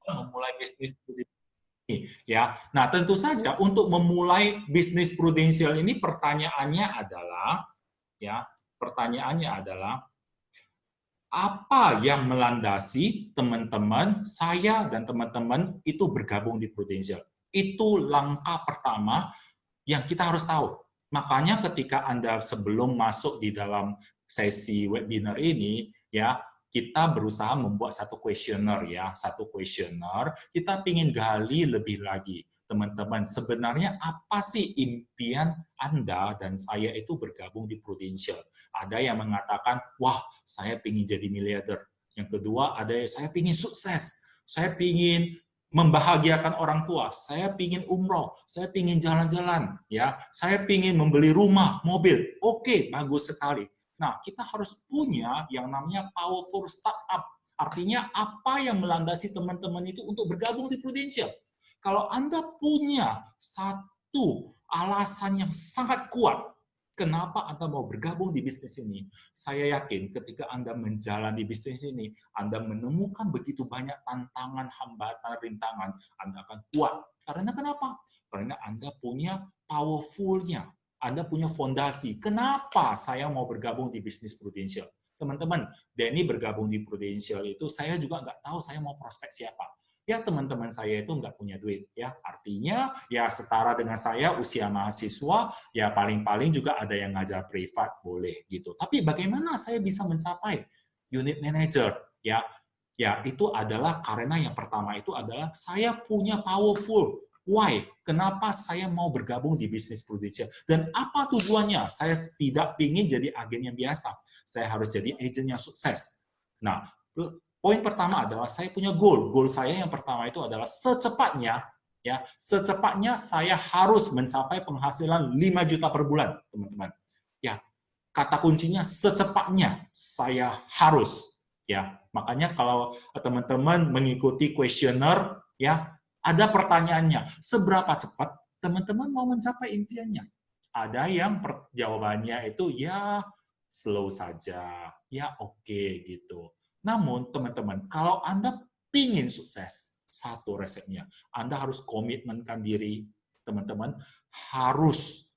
memulai bisnis ini, ya. Nah, tentu saja untuk memulai bisnis prudensial ini pertanyaannya adalah apa yang melandasi teman-teman, saya dan teman-teman itu bergabung di prudensial. Itu langkah pertama yang kita harus tahu. Makanya ketika Anda sebelum masuk di dalam sesi webinar ini, ya, kita berusaha membuat satu kuesioner, kita ingin gali lebih lagi. Teman-teman, sebenarnya apa sih impian Anda dan saya itu bergabung di Prudential? Ada yang mengatakan, wah, saya ingin jadi miliarder. Yang kedua, ada yang saya ingin sukses. Saya ingin membahagiakan orang tua, saya ingin umroh, saya ingin jalan-jalan, ya, saya ingin membeli rumah, mobil. Oke, bagus sekali. Nah, kita harus punya yang namanya powerful startup. Artinya apa yang melandasi teman-teman itu untuk bergabung di Prudential. Kalau Anda punya satu alasan yang sangat kuat, kenapa Anda mau bergabung di bisnis ini? Saya yakin ketika Anda menjalani bisnis ini, Anda menemukan begitu banyak tantangan, hambatan, rintangan, Anda akan kuat. Karena kenapa? Karena Anda punya powerful-nya. Anda punya fondasi. Kenapa saya mau bergabung di bisnis Prudential? Teman-teman, Denny bergabung di Prudential itu, saya juga nggak tahu saya mau prospek siapa. Ya, teman-teman saya itu nggak punya duit, ya, artinya ya setara dengan saya usia mahasiswa, ya paling-paling juga ada yang ngajar privat, boleh gitu. Tapi bagaimana saya bisa mencapai unit manager, ya itu adalah karena yang pertama itu adalah saya punya powerful why, kenapa saya mau bergabung di bisnis Prudential dan apa tujuannya. Saya tidak ingin jadi agen yang biasa, saya harus jadi agen yang sukses. Nah, poin pertama adalah saya punya goal. Goal saya yang pertama itu adalah secepatnya saya harus mencapai penghasilan 5 juta per bulan, teman-teman. Ya, kata kuncinya secepatnya saya harus, ya. Makanya kalau teman-teman mengikuti kuesioner, ya, ada pertanyaannya, seberapa cepat teman-teman mau mencapai impiannya? Ada yang jawabannya itu ya slow saja, ya oke gitu. Namun, teman-teman, kalau Anda ingin sukses, satu resepnya, Anda harus komitmenkan diri, teman-teman, harus,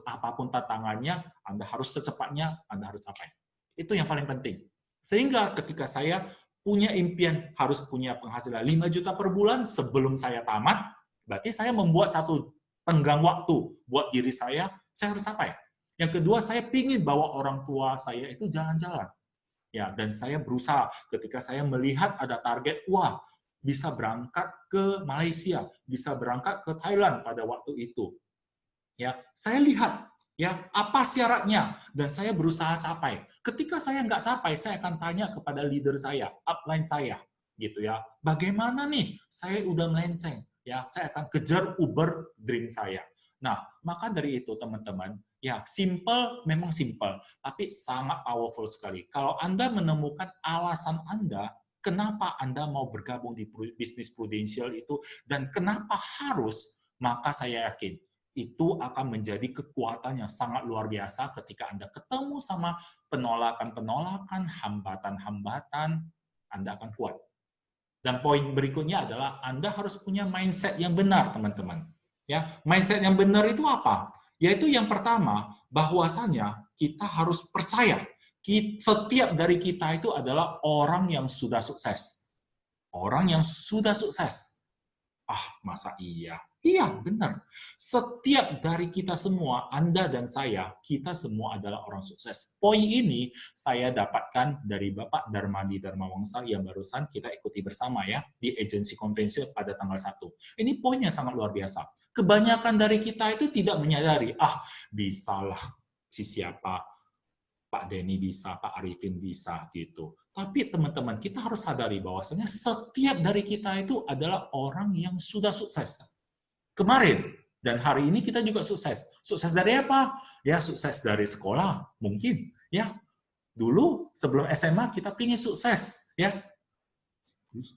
apapun tantangannya, Anda harus secepatnya, Anda harus capai. Itu yang paling penting. Sehingga ketika saya punya impian, harus punya penghasilan 5 juta per bulan sebelum saya tamat, berarti saya membuat satu tenggang waktu buat diri saya harus capai. Yang kedua, saya ingin bawa orang tua saya itu jalan-jalan. Ya, dan saya berusaha ketika saya melihat ada target, wah, bisa berangkat ke Malaysia, bisa berangkat ke Thailand pada waktu itu. Ya, saya lihat ya apa syaratnya dan saya berusaha capai. Ketika saya nggak capai, saya akan tanya kepada leader saya, upline saya, gitu ya. Bagaimana nih? Saya udah melenceng, ya. Saya akan kejar Uber dream saya. Nah, maka dari itu teman-teman, ya simple memang simple, tapi sangat powerful sekali. Kalau Anda menemukan alasan Anda, kenapa Anda mau bergabung di bisnis Prudential itu, dan kenapa harus, maka saya yakin itu akan menjadi kekuatan yang sangat luar biasa ketika Anda ketemu sama penolakan-penolakan, hambatan-hambatan, Anda akan kuat. Dan poin berikutnya adalah Anda harus punya mindset yang benar, teman-teman. Ya, mindset yang benar itu apa? Yaitu yang pertama, bahwasanya kita harus percaya setiap dari kita itu adalah orang yang sudah sukses. Orang yang sudah sukses. Ah, masa iya? Iya, benar. Setiap dari kita semua, Anda dan saya, kita semua adalah orang sukses. Poin ini saya dapatkan dari Bapak Darmadi Darmawangsa yang barusan kita ikuti bersama ya di agensi konvensi pada tanggal 1. Ini poinnya sangat luar biasa. Kebanyakan dari kita itu tidak menyadari, bisalah si siapa, Pak Denny bisa, Pak Arifin bisa, gitu. Tapi teman-teman, kita harus sadari bahwasanya setiap dari kita itu adalah orang yang sudah sukses. Kemarin dan hari ini kita juga sukses. Sukses dari apa? Ya, sukses dari sekolah, mungkin. Ya, dulu sebelum SMA kita pingin sukses. Ya,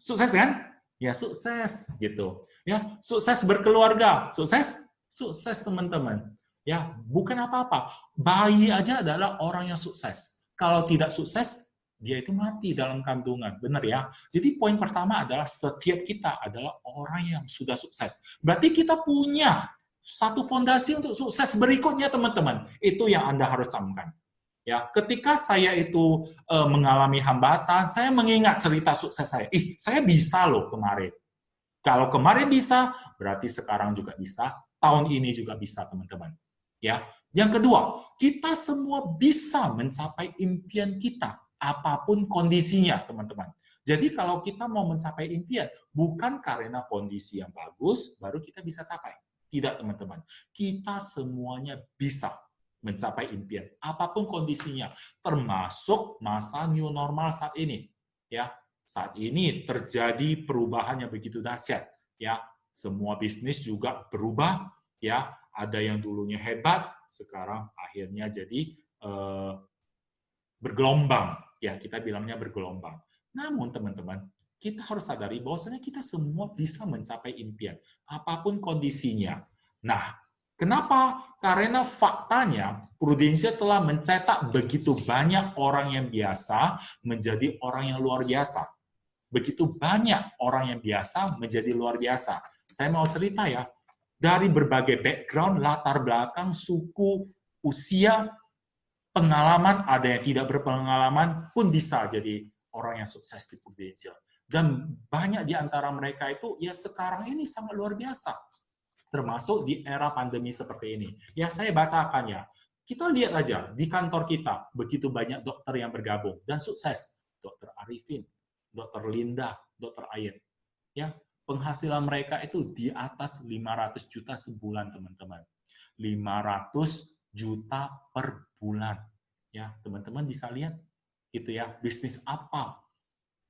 sukses kan? Ya, sukses, gitu. Ya, sukses berkeluarga. Sukses? Sukses, teman-teman. Ya, bukan apa-apa. Bayi aja adalah orang yang sukses. Kalau tidak sukses, dia itu mati dalam kandungan. Benar ya? Jadi poin pertama adalah setiap kita adalah orang yang sudah sukses. Berarti kita punya satu fondasi untuk sukses berikutnya, teman-teman. Itu yang Anda harus camkan. Ya, ketika saya itu mengalami hambatan, saya mengingat cerita sukses saya. Saya bisa loh kemarin. Kalau kemarin bisa, berarti sekarang juga bisa, tahun ini juga bisa, teman-teman. Ya. Yang kedua, kita semua bisa mencapai impian kita, apapun kondisinya, teman-teman. Jadi kalau kita mau mencapai impian, bukan karena kondisi yang bagus, baru kita bisa capai. Tidak, teman-teman. Kita semuanya bisa mencapai impian, apapun kondisinya, termasuk masa new normal saat ini. Ya, saat ini terjadi perubahan yang begitu dahsyat, ya. Semua bisnis juga berubah, ya. Ada yang dulunya hebat, sekarang akhirnya jadi bergelombang, ya. Kita bilangnya bergelombang. Namun teman-teman, kita harus sadari bahwasanya kita semua bisa mencapai impian, apapun kondisinya. Nah, kenapa? Karena faktanya Prudential telah mencetak begitu banyak orang yang biasa menjadi orang yang luar biasa. Begitu banyak orang yang biasa menjadi luar biasa. Saya mau cerita ya, dari berbagai background, latar belakang, suku, usia, pengalaman, ada yang tidak berpengalaman pun bisa jadi orang yang sukses di Prudential. Dan banyak di antara mereka itu ya sekarang ini sangat luar biasa. Termasuk di era pandemi seperti ini. Ya saya bacakan ya. Kita lihat aja di kantor kita begitu banyak dokter yang bergabung dan sukses. Dokter Arifin, Dokter Linda, Dokter Ayet. Ya, penghasilan mereka itu di atas 500 juta sebulan, teman-teman. 500 juta per bulan. Ya, teman-teman bisa lihat gitu ya, bisnis apa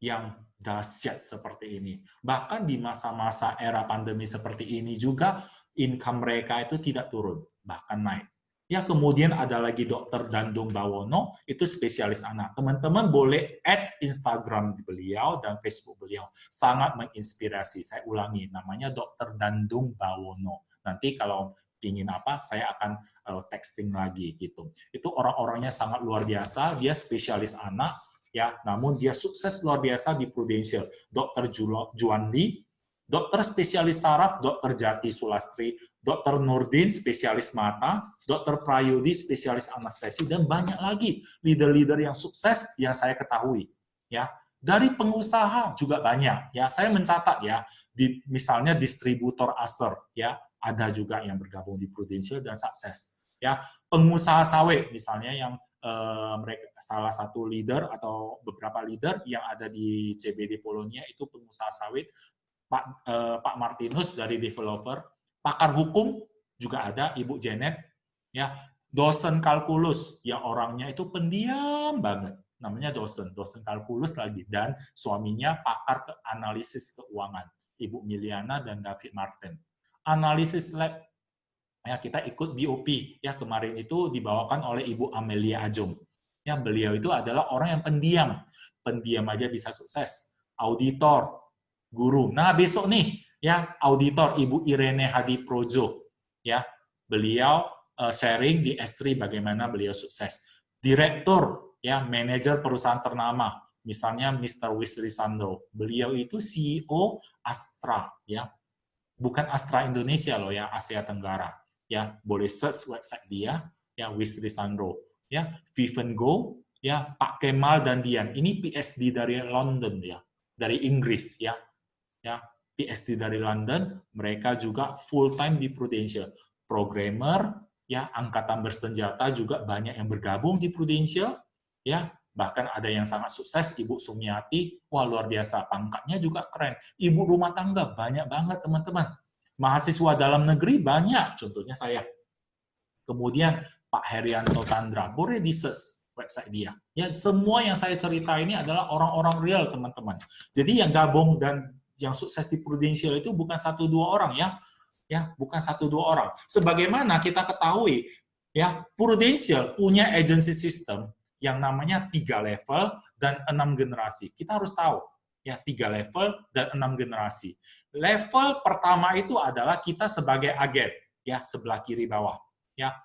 yang dahsyat seperti ini. Bahkan di masa-masa era pandemi seperti ini juga income mereka itu tidak turun, bahkan naik. Ya, kemudian ada lagi Dr. Dandung Bawono, itu spesialis anak. Teman-teman boleh add Instagram beliau dan Facebook beliau. Sangat menginspirasi. Saya ulangi, namanya Dr. Dandung Bawono. Nanti kalau ingin apa, saya akan texting lagi gitu. Itu orang-orangnya sangat luar biasa, dia spesialis anak, ya, namun dia sukses luar biasa di Prudential. Dr. Juandi, dokter spesialis saraf, Dr. Jati Sulastri, Dr. Nurdin, spesialis mata, Dr. Prayudi, spesialis anestesi, dan banyak lagi leader-leader yang sukses yang saya ketahui. Ya, dari pengusaha juga banyak. Ya, saya mencatat ya, misalnya distributor Acer, ya, ada juga yang bergabung di Prudential dan sukses. Ya, pengusaha sawit misalnya yang mereka salah satu leader atau beberapa leader yang ada di CBD Polonia itu pengusaha sawit, Pak Martinus dari developer, pakar hukum juga ada Ibu Janet, ya, dosen kalkulus yang orangnya itu pendiam banget, namanya dosen kalkulus lagi, dan suaminya pakar analisis keuangan, Ibu Miliana dan David Martin. Analisis lab, ya, kita ikut BOP ya, kemarin itu dibawakan oleh Ibu Amelia Ajung. Ya, beliau itu adalah orang yang pendiam aja bisa sukses. Auditor, guru. Nah, besok nih ya, auditor Ibu Irene Hadi Projo, ya, beliau sharing di S3 bagaimana beliau sukses. Direktur, ya, manajer perusahaan ternama, misalnya Mr. Wisri Sandro, beliau itu CEO Astra, ya, bukan Astra Indonesia loh ya, Asia Tenggara. Ya, boleh search website dia, ya, Wisri Sandro, ya, Viven Go, ya, Pak Kemal dan Dian. Ini PhD dari London ya, dari Inggris ya. Ya, PhD dari London, mereka juga full time di Prudential. Programmer, ya, angkatan bersenjata juga banyak yang bergabung di Prudential, ya. Bahkan ada yang sangat sukses, Ibu Sumiati, wah luar biasa, pangkatnya juga keren. Ibu rumah tangga banyak banget, teman-teman. Mahasiswa dalam negeri banyak, contohnya saya. Kemudian Pak Herianto Tandra, boleh di-search website dia. Ya, semua yang saya cerita ini adalah orang-orang real, teman-teman. Jadi yang gabung dan yang sukses di Prudential itu bukan 1-2 orang ya. Ya, bukan 1-2 orang. Sebagaimana kita ketahui, ya, Prudential punya agency system yang namanya 3 level dan 6 generasi. Kita harus tahu, ya, 3 level dan 6 generasi. Level pertama itu adalah kita sebagai agen, ya, sebelah kiri bawah, ya.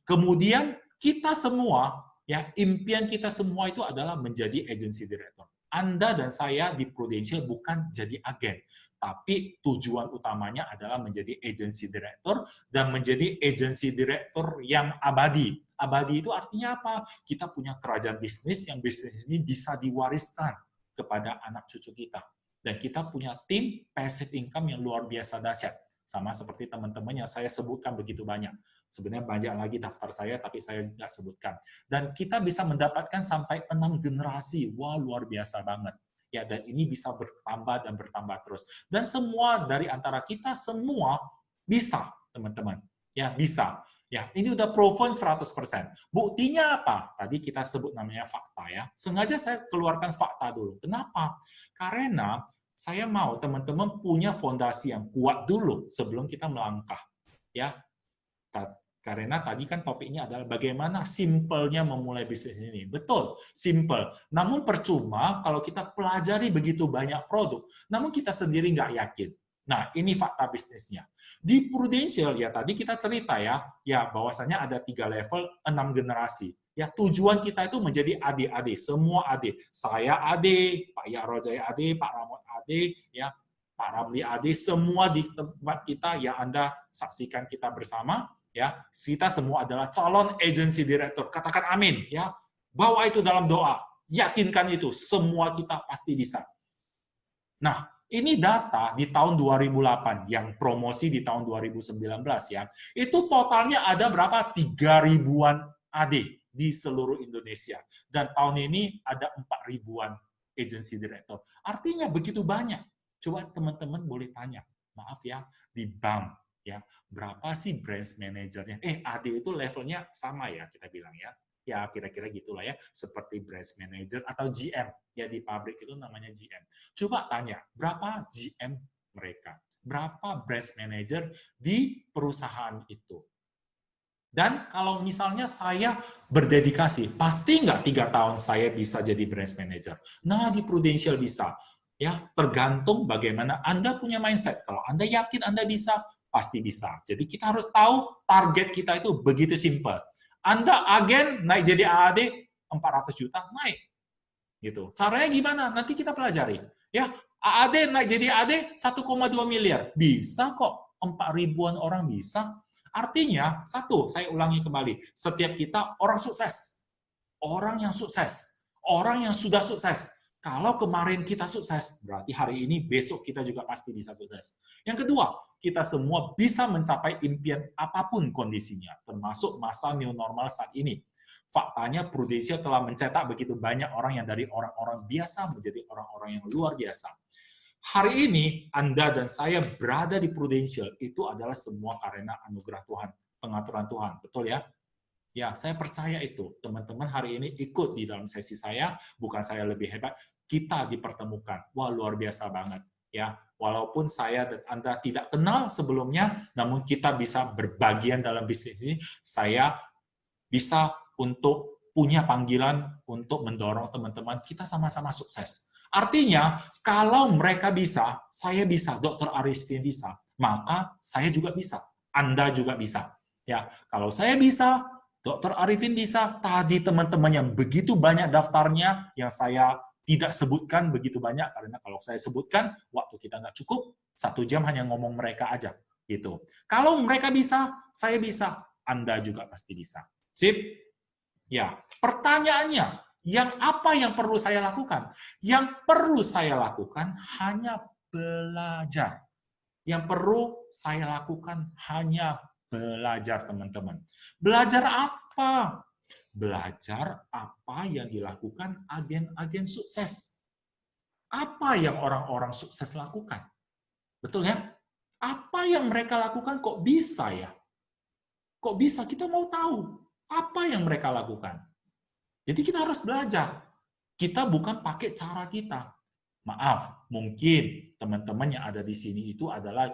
Kemudian kita semua Ya, impian kita semua itu adalah menjadi agency director. Anda dan saya di Prudential bukan jadi agen, tapi tujuan utamanya adalah menjadi agency director dan menjadi agency director yang abadi. Abadi itu artinya apa? Kita punya kerajaan bisnis yang bisnis ini bisa diwariskan kepada anak cucu kita. Dan kita punya tim passive income yang luar biasa dahsyat. Sama seperti teman-teman yang saya sebutkan begitu banyak. Sebenarnya banyak lagi daftar saya, tapi saya nggak sebutkan. Dan kita bisa mendapatkan sampai 6 generasi. Wah, luar biasa banget. Ya, dan ini bisa bertambah dan bertambah terus. Dan semua dari antara kita semua bisa, teman-teman. Ya, bisa. Ya, ini udah proven 100%. Buktinya apa? Tadi kita sebut namanya fakta ya. Sengaja saya keluarkan fakta dulu. Kenapa? Karena saya mau teman-teman punya fondasi yang kuat dulu sebelum kita melangkah. Ya, karena tadi kan topiknya adalah bagaimana simpelnya memulai bisnis ini. Betul, simple. Namun percuma kalau kita pelajari begitu banyak produk, namun kita sendiri nggak yakin. Nah, ini fakta bisnisnya. Di Prudential, ya tadi kita cerita ya bahwasanya ada 3 level, 6 generasi. Ya, tujuan kita itu menjadi adik-adik, semua adik. Saya adik, Pak Yarojaya adik, Pak Ramon adik, ya, Pak Ramli adik, semua di tempat kita yang Anda saksikan kita bersama. Ya, kita semua adalah calon agency director. Katakan amin, ya. Bawa itu dalam doa. Yakinkan itu, semua kita pasti bisa. Nah, ini data di tahun 2008 yang promosi di tahun 2019 ya. Itu totalnya ada berapa? 3.000-an AD di seluruh Indonesia. Dan tahun ini ada 4.000-an agency director. Artinya begitu banyak. Coba teman-teman boleh tanya. Maaf ya, di bank ya, berapa sih branch manajernya? AD itu levelnya sama ya, kita bilang ya. Ya, kira-kira gitulah ya, seperti branch manager atau GM. Ya, di pabrik itu namanya GM. Coba tanya, berapa GM mereka? Berapa branch manager di perusahaan itu? Dan kalau misalnya saya berdedikasi, pasti nggak 3 tahun saya bisa jadi branch manager. Nah, di Prudential bisa. Ya, tergantung bagaimana Anda punya mindset. Kalau Anda yakin Anda bisa, pasti bisa. Jadi kita harus tahu target kita itu begitu simpel. Anda agen naik jadi AAD 400 juta naik. Gitu. Caranya gimana? Nanti kita pelajari. Ya, AAD naik jadi AAD 1,2 miliar. Bisa kok. 4.000-an orang bisa. Artinya, satu, saya ulangi kembali, setiap kita orang sukses. Orang yang sukses. Orang yang sudah sukses. Kalau kemarin kita sukses, berarti hari ini, besok kita juga pasti bisa sukses. Yang kedua, kita semua bisa mencapai impian apapun kondisinya, termasuk masa new normal saat ini. Faktanya, Prudential telah mencetak begitu banyak orang yang dari orang-orang biasa menjadi orang-orang yang luar biasa. Hari ini, Anda dan saya berada di Prudential, itu adalah semua karena anugerah Tuhan, pengaturan Tuhan. Betul ya? Ya, saya percaya itu. Teman-teman hari ini ikut di dalam sesi saya, bukan saya lebih hebat, kita dipertemukan. Wah, luar biasa banget. Ya, walaupun saya dan Anda tidak kenal sebelumnya, namun kita bisa berbagian dalam bisnis ini. Saya bisa untuk punya panggilan untuk mendorong teman-teman kita sama-sama sukses. Artinya, kalau mereka bisa, saya bisa, Dr. Arifin bisa, maka saya juga bisa, Anda juga bisa. Ya, kalau saya bisa, Dr. Arifin bisa, tadi teman-teman yang begitu banyak daftarnya, yang saya tidak sebutkan begitu banyak, karena kalau saya sebutkan, waktu kita nggak cukup, 1 jam hanya ngomong mereka aja. Gitu. Kalau mereka bisa, saya bisa, Anda juga pasti bisa. Sip? Ya, pertanyaannya, apa yang perlu saya lakukan? Yang perlu saya lakukan hanya belajar. Yang perlu saya lakukan hanya belajar, teman-teman. Belajar apa? Belajar apa yang dilakukan agen-agen sukses. Apa yang orang-orang sukses lakukan? Betul ya? Apa yang mereka lakukan kok bisa ya? Kok bisa? Kita mau tahu apa yang mereka lakukan. Jadi kita harus belajar. Kita bukan pakai cara kita. Maaf, mungkin teman-teman yang ada di sini itu adalah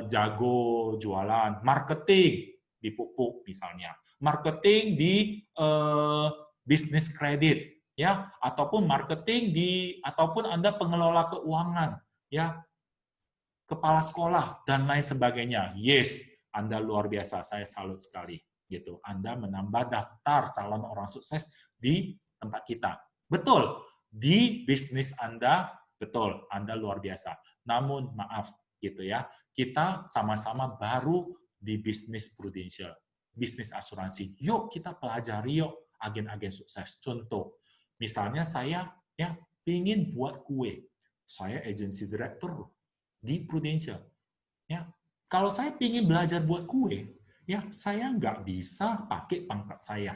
jago jualan, marketing di pupuk misalnya, marketing di bisnis kredit, ya, ataupun marketing ataupun Anda pengelola keuangan, ya, kepala sekolah dan lain sebagainya. Yes, Anda luar biasa, saya salut sekali. gitu. Anda menambah daftar calon orang sukses di tempat kita. Betul, di bisnis Anda, betul, Anda luar biasa. Namun maaf gitu ya, kita sama-sama baru di bisnis prudensial, bisnis asuransi. Yuk kita pelajari yuk agen-agen sukses. Contoh, misalnya saya ya ingin buat kue. Saya agency director di prudensial. Ya, kalau saya ingin belajar buat kue, ya saya nggak bisa pakai pangkat saya.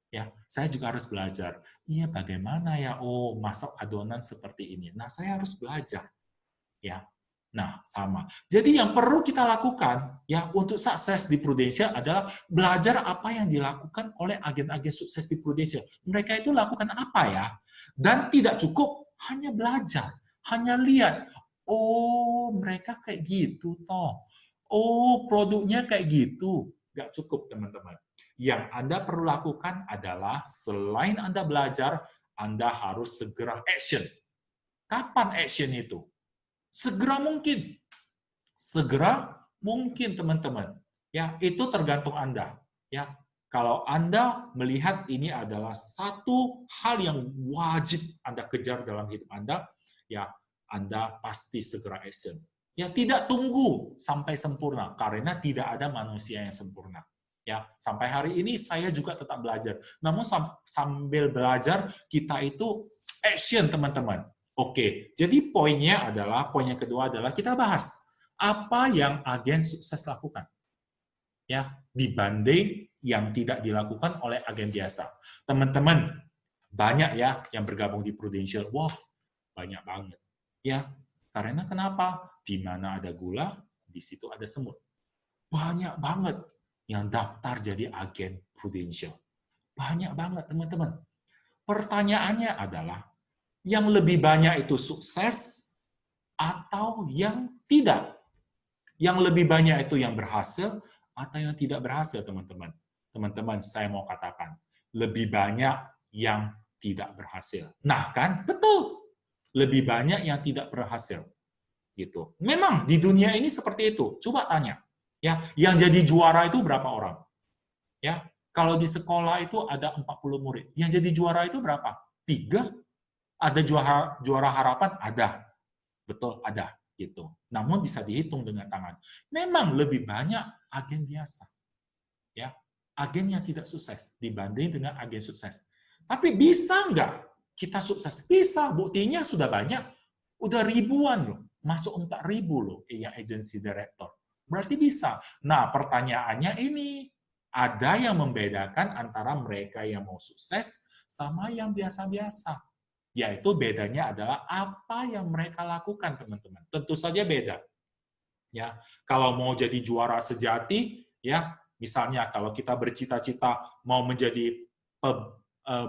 Ya, saya juga harus belajar. Iya, bagaimana ya? Oh, masak adonan seperti ini. Nah, saya harus belajar. Ya, nah sama. Jadi yang perlu kita lakukan ya untuk sukses di prudensial adalah belajar apa yang dilakukan oleh agen-agen sukses di prudensial. Mereka itu lakukan apa ya? Dan tidak cukup hanya belajar, hanya lihat. Oh, mereka kayak gitu toh. Oh, produknya kayak gitu. Nggak cukup, teman-teman. Yang Anda perlu lakukan adalah selain Anda belajar, Anda harus segera action. Kapan action itu? Segera mungkin. Segera mungkin, teman-teman. Ya, itu tergantung Anda. Ya, kalau Anda melihat ini adalah satu hal yang wajib Anda kejar dalam hidup Anda, ya Anda pasti segera action. Ya, tidak tunggu sampai sempurna karena tidak ada manusia yang sempurna. Ya, sampai hari ini saya juga tetap belajar. Namun sambil belajar kita itu action, teman-teman. Oke, jadi poin yang kedua adalah kita bahas apa yang agen sukses lakukan. Ya, dibanding yang tidak dilakukan oleh agen biasa. Teman-teman, banyak ya yang bergabung di Prudential. Wah, banyak banget. Ya, karena kenapa? Di mana ada gula, di situ ada semut. Banyak banget yang daftar jadi agen Prudential. Banyak banget, teman-teman. Pertanyaannya adalah, yang lebih banyak itu sukses atau yang tidak? Yang lebih banyak itu yang berhasil atau yang tidak berhasil, teman-teman? Teman-teman, saya mau katakan, lebih banyak yang tidak berhasil. Nah, kan? Betul. Lebih banyak yang tidak berhasil. Gitu. Memang di dunia ini seperti itu. Coba tanya. Ya, yang jadi juara itu berapa orang? Ya, kalau di sekolah itu ada 40 murid. Yang jadi juara itu berapa? 3? Ada juara harapan? Ada. Betul, ada. Gitu. Namun bisa dihitung dengan tangan. Memang lebih banyak agen biasa. Ya, agen yang tidak sukses dibanding dengan agen sukses. Tapi bisa nggak kita sukses? Bisa. Buktinya sudah banyak. Udah ribuan loh. Masuk 4.000 loh yang agency director. Berarti bisa. Nah, pertanyaannya ini, ada yang membedakan antara mereka yang mau sukses sama yang biasa-biasa. Yaitu bedanya adalah apa yang mereka lakukan, teman-teman. Tentu saja beda. Ya, kalau mau jadi juara sejati, ya, misalnya kalau kita bercita-cita mau menjadi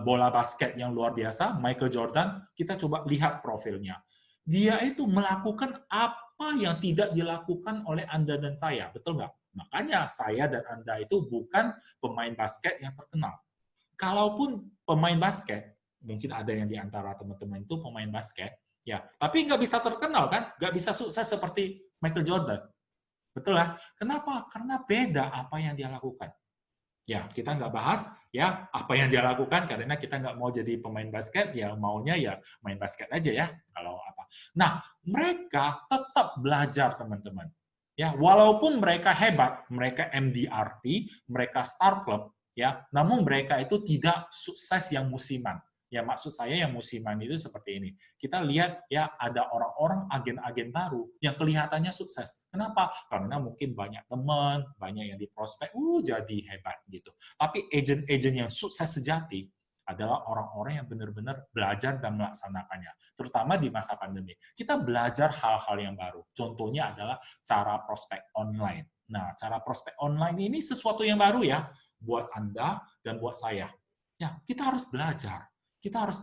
bola basket yang luar biasa, Michael Jordan, kita coba lihat profilnya. Dia itu melakukan apa yang tidak dilakukan oleh Anda dan saya, betul nggak? Makanya saya dan Anda itu bukan pemain basket yang terkenal. Kalaupun pemain basket, mungkin ada yang di antara teman-teman itu pemain basket, ya, tapi nggak bisa terkenal kan, nggak bisa sukses seperti Michael Jordan, betul lah. Kenapa? Karena beda apa yang dia lakukan. Ya, kita nggak bahas ya apa yang dia lakukan karena kita nggak mau jadi pemain basket, ya maunya ya main basket aja ya kalau apa. Nah, mereka tetap belajar, teman-teman. Ya, walaupun mereka hebat, mereka MDRT, mereka Star Club, ya, namun mereka itu tidak sukses yang musiman. Ya, maksud saya yang musiman itu seperti ini. Kita lihat ya ada orang-orang agen-agen baru yang kelihatannya sukses. Kenapa? Karena mungkin banyak teman, banyak yang diprospek, jadi hebat gitu. Tapi agent-agent yang sukses sejati adalah orang-orang yang benar-benar belajar dan melaksanakannya. Terutama di masa pandemi. Kita belajar hal-hal yang baru. Contohnya adalah cara prospek online. Nah, cara prospek online ini sesuatu yang baru ya buat Anda dan buat saya. Ya, kita harus belajar. Kita harus